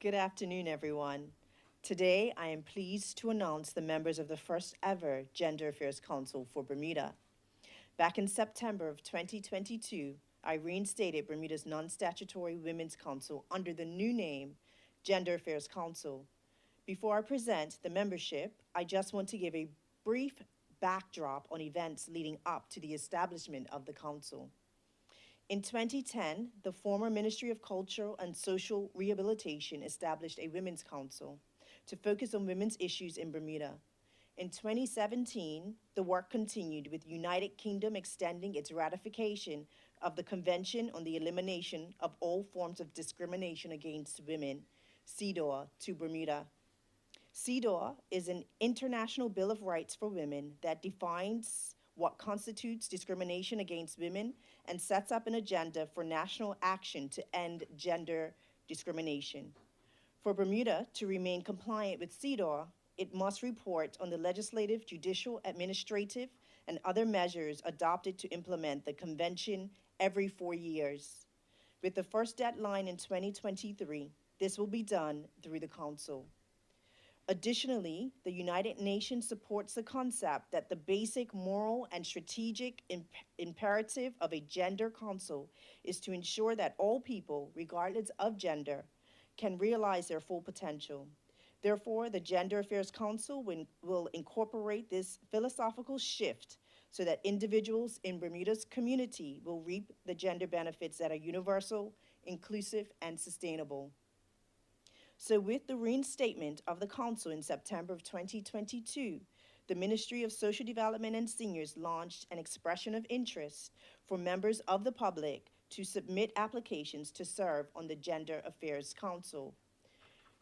Good afternoon, everyone. Today, I am pleased to announce the members of the first ever Gender Affairs Council for Bermuda. Back in September of 2022, I reinstated Bermuda's non-statutory Women's Council under the new name, Gender Affairs Council. Before I present the membership, I just want to give a brief backdrop on events leading up to the establishment of the council. In 2010, the former Ministry of Cultural and Social Rehabilitation established a Women's Council to focus on women's issues in Bermuda. In 2017, the work continued with United Kingdom extending its ratification of the Convention on the Elimination of All Forms of Discrimination Against Women, CEDAW, to Bermuda. CEDAW is an international Bill of Rights for women that defines what constitutes discrimination against women and sets up an agenda for national action to end gender discrimination. For Bermuda to remain compliant with CEDAW, it must report on the legislative, judicial, administrative, and other measures adopted to implement the convention every 4 years. With the first deadline in 2023, this will be done through the council. Additionally, the United Nations supports the concept that the basic moral and strategic imperative of a gender council is to ensure that all people, regardless of gender, can realize their full potential. Therefore, the Gender Affairs Council will incorporate this philosophical shift so that individuals in Bermuda's community will reap the gender benefits that are universal, inclusive, and sustainable. So with the reinstatement of the council in September of 2022, the Ministry of Social Development and Seniors launched an expression of interest for members of the public to submit applications to serve on the Gender Affairs Council.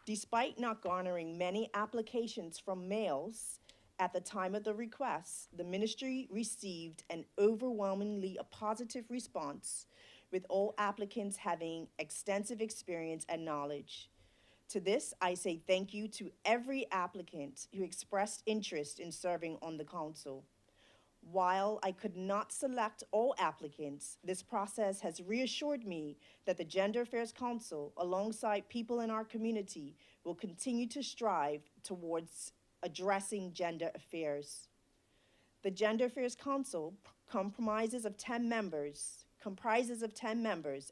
Despite not garnering many applications from males at the time of the request, the ministry received an overwhelmingly positive response, with all applicants having extensive experience and knowledge. To this, I say thank you to every applicant who expressed interest in serving on the council. While I could not select all applicants, this process has reassured me that the Gender Affairs Council, alongside people in our community, will continue to strive towards addressing gender affairs. The Gender Affairs Council comprises of 10 members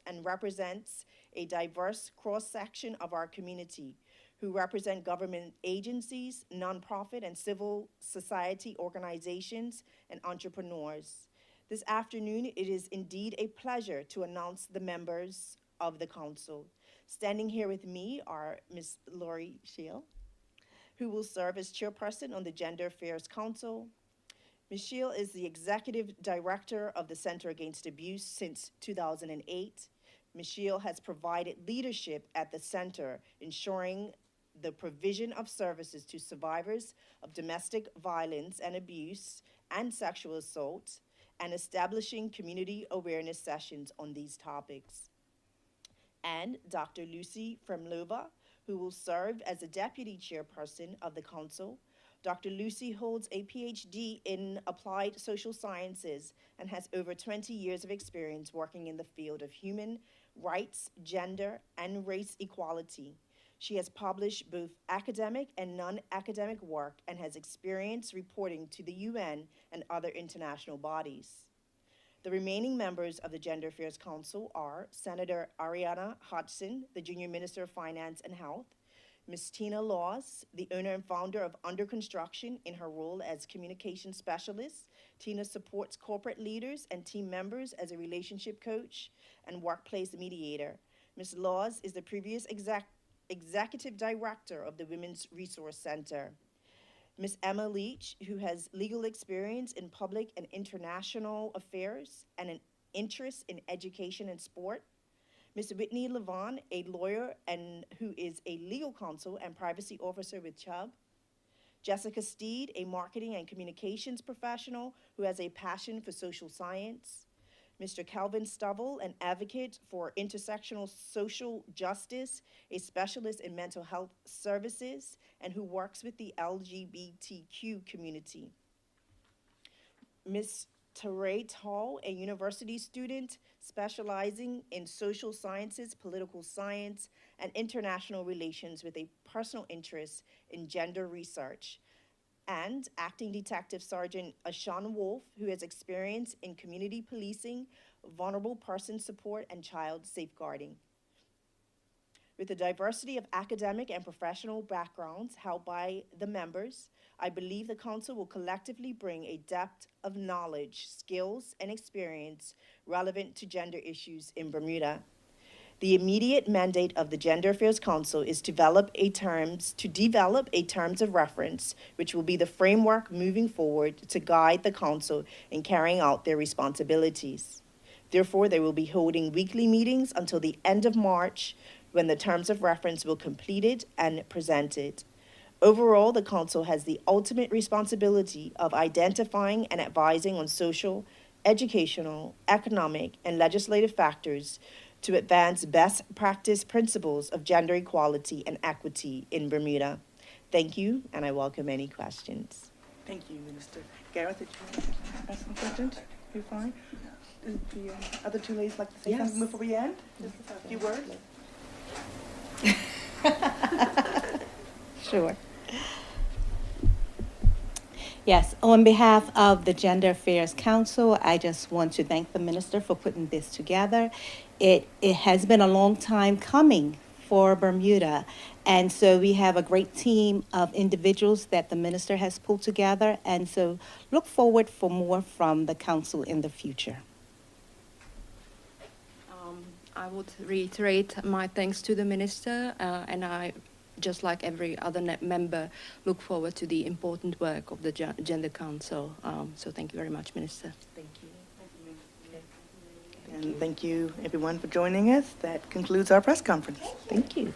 and represents a diverse cross-section of our community who represent government agencies, nonprofit and civil society organizations, and entrepreneurs. This afternoon, it is indeed a pleasure to announce the members of the council. Standing here with me are Ms. Lori Shield, who will serve as chairperson on the Gender Affairs Council. Ms. Shield is the executive director of the Center Against Abuse since 2008. Ms. Shield has provided leadership at the center, ensuring the provision of services to survivors of domestic violence and abuse and sexual assault, and establishing community awareness sessions on these topics. And Dr. Lucy Fremlova, who will serve as the deputy chairperson of the council. Dr. Lucy holds a PhD in applied social sciences and has over 20 years of experience working in the field of human rights, gender, and race equality. She has published both academic and non-academic work and has experience reporting to the UN and other international bodies. The remaining members of the Gender Affairs Council are Senator Ariana Hodgson, the Junior Minister of Finance and Health, Ms. Tinee Laws, the owner and founder of Under Construction in her role as communication specialist. Tinee supports corporate leaders and team members as a relationship coach and workplace mediator. Ms. Laws is the previous executive director of the Women's Resource Center. Ms. Emma Leach, who has legal experience in public and international affairs and an interest in education and sport. Ms. Whitney Levon, a lawyer and who is a legal counsel and privacy officer with Chubb. Jessica Steed, a marketing and communications professional who has a passion for social science. Mr. Calvin Stovall, an advocate for intersectional social justice, a specialist in mental health services, and who works with the LGBTQ community. Ms. Tinee Hall, a university student specializing in social sciences, political science, and international relations with a personal interest in gender research. And Acting Detective Sergeant Ashawn Wolf, who has experience in community policing, vulnerable person support, and child safeguarding. With the diversity of academic and professional backgrounds held by the members, I believe the council will collectively bring a depth of knowledge, skills, and experience relevant to gender issues in Bermuda. The immediate mandate of the Gender Affairs Council is to develop a terms of reference, which will be the framework moving forward to guide the council in carrying out their responsibilities. Therefore, they will be holding weekly meetings until the end of March, when the terms of reference will be completed and presented. Overall, the council has the ultimate responsibility of identifying and advising on social, educational, economic, and legislative factors to advance best practice principles of gender equality and equity in Bermuda. Thank you, and I welcome any questions. Thank you, Minister. Gareth, did you ask some questions? You fine? Did the other two ladies like to say something before we end? Just a few words? Sure. Yes, on behalf of the Gender Affairs Council, I just want to thank the minister for putting this together. It has been a long time coming for Bermuda, and so we have a great team of individuals that the minister has pulled together, and so look forward for more from the council in the future. I would reiterate my thanks to the minister, and I, just like every other member, look forward to the important work of the Gender Council. So thank you very much, Minister. Thank you. And thank you, everyone, for joining us. That concludes our press conference. Thank you.